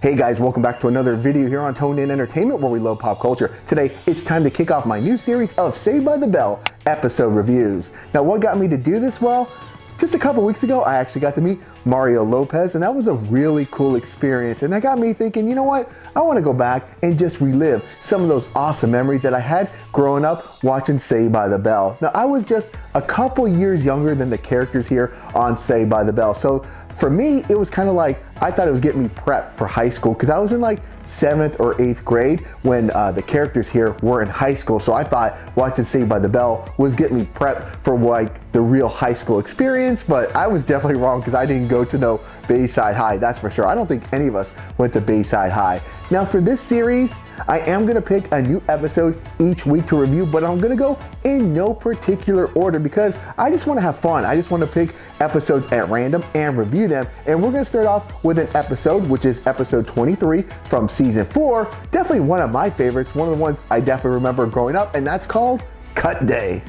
Hey guys, welcome back to another video here on Toned In Entertainment where we love pop culture. Today, it's time to kick off my new series of Saved by the Bell episode reviews. Now, what got me to do this? Well, just a couple weeks ago, I actually got to meet Mario Lopez, and that was a really cool experience. And that got me thinking, you know what? I want to go back and just relive some of those awesome memories that I had growing up watching Saved by the Bell. Now, I was just a couple years younger than the characters here on Saved by the Bell. So for me, it was kind of like, I thought it was getting me prepped for high school because I was in like 7th or 8th grade when the characters here were in high school. So I thought watching Saved by the Bell was getting me prepped for like the real high school experience, but I was definitely wrong because I didn't go to no Bayside High, that's for sure. I don't think any of us went to Bayside High. Now for this series, I am gonna pick a new episode each week to review, but I'm gonna go in no particular order because I just wanna have fun. I just wanna pick episodes at random and review them. And we're gonna start off with an episode, which is episode 23 from season 4. Definitely one of my favorites, one of the ones I definitely remember growing up, and that's called Cut Day.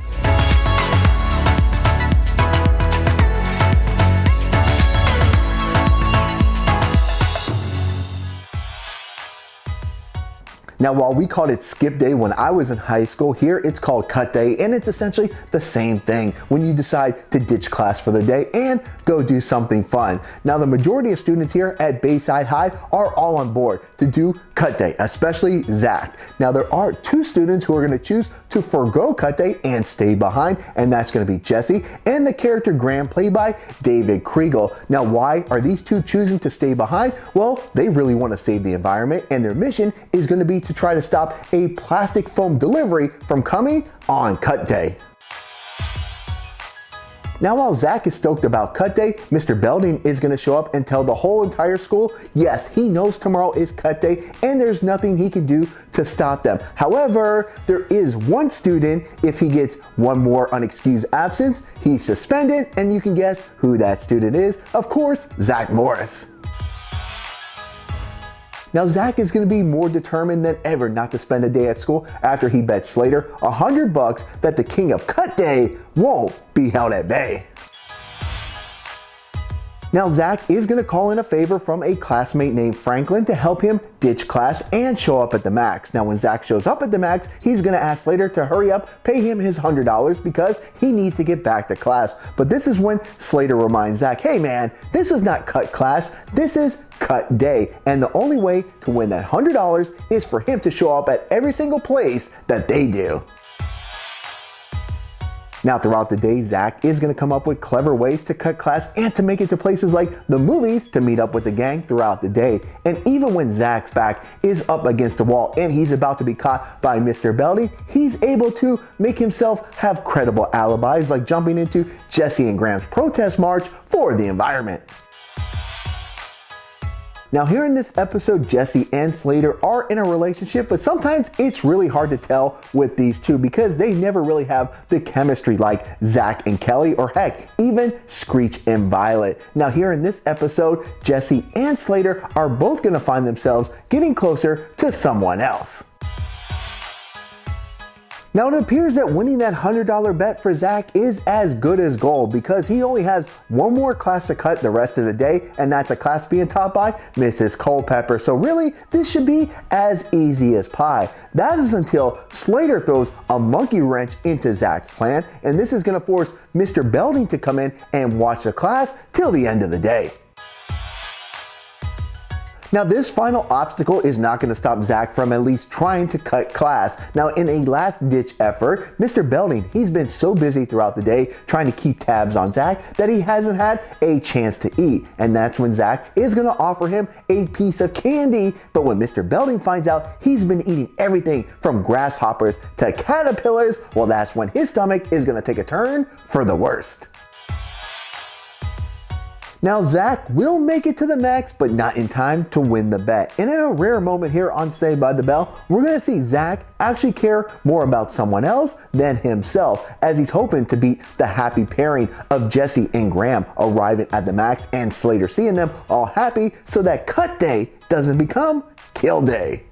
Now, while we called it skip day when I was in high school, here it's called cut day, and it's essentially the same thing when you decide to ditch class for the day and go do something fun. Now, the majority of students here at Bayside High are all on board to do cut day, especially Zack. Now, there are 2 students who are going to choose to forgo cut day and stay behind, and that's going to be Jessie and the character Graham, played by David Kreigel. Now, why are these 2 choosing to stay behind? Well, they really want to save the environment, and their mission is going to be to try to stop a plastic foam delivery from coming on cut day. Now, while Zack is stoked about cut day, Mr. Belding is going to show up and tell the whole entire school, yes, he knows tomorrow is cut day and there's nothing he can do to stop them. However, there is one student, if he gets one more unexcused absence, he's suspended, and you can guess who that student is. Of course, Zack Morris. Now, Zack is going to be more determined than ever not to spend a day at school after he bet Slater $100 that the king of cut day won't be held at bay. Now, Zack is going to call in a favor from a classmate named Franklin to help him ditch class and show up at the max. Now, when Zack shows up at the max, he's going to ask Slater to hurry up, pay him his $100 because he needs to get back to class. But this is when Slater reminds Zack, hey man, this is not cut class, this is cut day. And the only way to win that $100 is for him to show up at every single place that they do. Now, throughout the day, Zack is going to come up with clever ways to cut class and to make it to places like the movies to meet up with the gang throughout the day. And even when Zack's back is up against the wall and he's about to be caught by Mr. Belding, he's able to make himself have credible alibis, like jumping into Jessie and Graham's protest march for the environment. Now, here in this episode, Jessie and Slater are in a relationship, but sometimes it's really hard to tell with these 2 because they never really have the chemistry like Zack and Kelly, or heck, even Screech and Violet. Now, here in this episode, Jessie and Slater are both going to find themselves getting closer to someone else. Now, it appears that winning that $100 bet for Zack is as good as gold because he only has one more class to cut the rest of the day, and that's a class being taught by Mrs. Culpepper. So really, this should be as easy as pie. That is until Slater throws a monkey wrench into Zack's plan, and this is going to force Mr. Belding to come in and watch the class till the end of the day. Now, this final obstacle is not going to stop Zack from at least trying to cut class. Now, in a last-ditch effort, Mr. Belding, he's been so busy throughout the day trying to keep tabs on Zack that he hasn't had a chance to eat. And that's when Zack is going to offer him a piece of candy. But when Mr. Belding finds out he's been eating everything from grasshoppers to caterpillars, well, that's when his stomach is going to take a turn for the worst. Now, Zack will make it to the max, but not in time to win the bet. And in a rare moment here on Saved by the Bell, we're going to see Zack actually care more about someone else than himself, as he's hoping to beat the happy pairing of Jessie and Graham arriving at the max and Slater seeing them all happy so that cut day doesn't become kill day.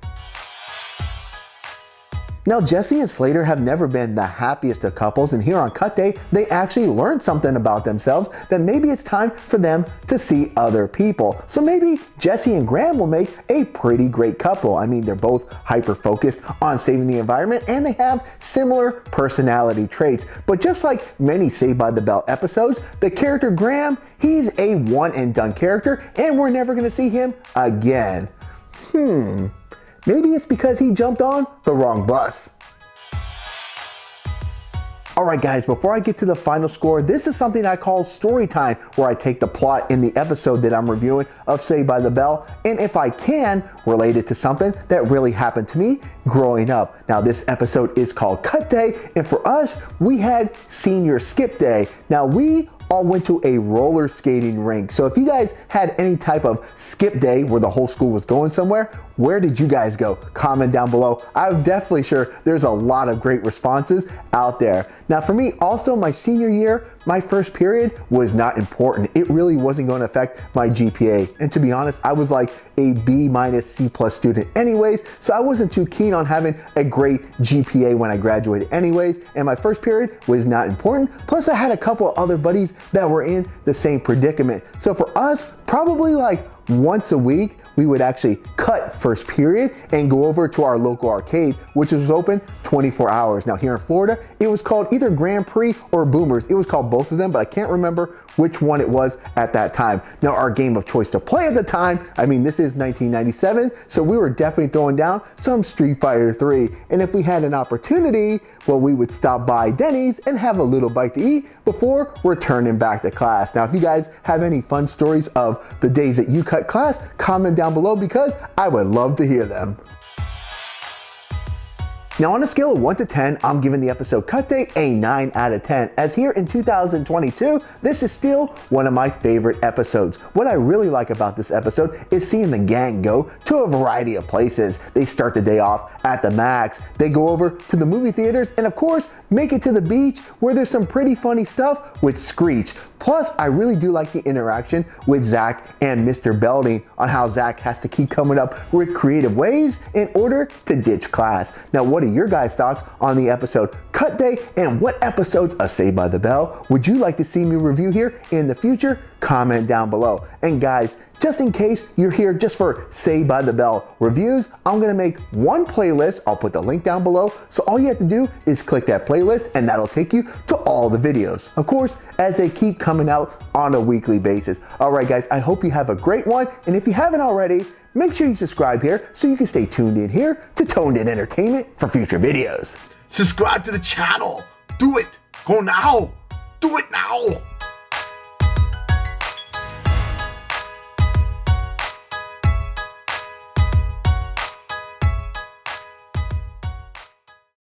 Now, Jessie and Slater have never been the happiest of couples, and here on Cut Day, they actually learned something about themselves that maybe it's time for them to see other people. So maybe Jessie and Graham will make a pretty great couple. I mean, they're both hyper-focused on saving the environment, and they have similar personality traits. But just like many Saved by the Bell episodes, the character Graham, he's a one-and-done character, and we're never gonna see him again. Maybe it's because he jumped on the wrong bus. Alright guys, before I get to the final score, this is something I call story time, where I take the plot in the episode that I'm reviewing of Saved by the Bell, and if I can, relate it to something that really happened to me growing up. Now this episode is called Cut Day, and for us, we had Senior Skip Day. Now we all went to a roller skating rink. So if you guys had any type of skip day where the whole school was going somewhere, where did you guys go? Comment down below. I'm definitely sure there's a lot of great responses out there. Now for me, also my senior year, my first period was not important. It really wasn't going to affect my GPA. And to be honest, I was like a B- C+ student anyways, so I wasn't too keen on having a great GPA when I graduated anyways, and my first period was not important. Plus I had a couple of other buddies that were in the same predicament. So for us, probably like once a week, we would actually cut first period and go over to our local arcade, which was open 24 hours. Now here in Florida, it was called either Grand Prix or Boomers. It was called both of them, but I can't remember which one it was at that time. Now our game of choice to play at the time, I mean, this is 1997, so we were definitely throwing down some Street Fighter 3. And if we had an opportunity, well, we would stop by Denny's and have a little bite to eat before returning back to class. Now, if you guys have any fun stories of the days that you cut class, comment down below because I would love to hear them. Now on a scale of 1 to 10, I'm giving the episode Cut Day a 9 out of 10, as here in 2022, this is still one of my favorite episodes. What I really like about this episode is seeing the gang go to a variety of places. They start the day off at the Max, they go over to the movie theaters, and of course, make it to the beach where there's some pretty funny stuff with Screech. Plus, I really do like the interaction with Zack and Mr. Belding on how Zack has to keep coming up with creative ways in order to ditch class. Now, what are your guys' thoughts on the episode Cut Day, and what episodes of Saved by the Bell would you like to see me review here in the future? Comment down below. And guys, just in case you're here just for Saved by the Bell reviews, I'm gonna make one playlist. I'll put the link down below. So all you have to do is click that playlist and that'll take you to all the videos. Of course, as they keep coming out on a weekly basis. All right, guys, I hope you have a great one. And if you haven't already, make sure you subscribe here so you can stay tuned in here to Toned In Entertainment for future videos. Subscribe to the channel. Do it. Go now. Do it now.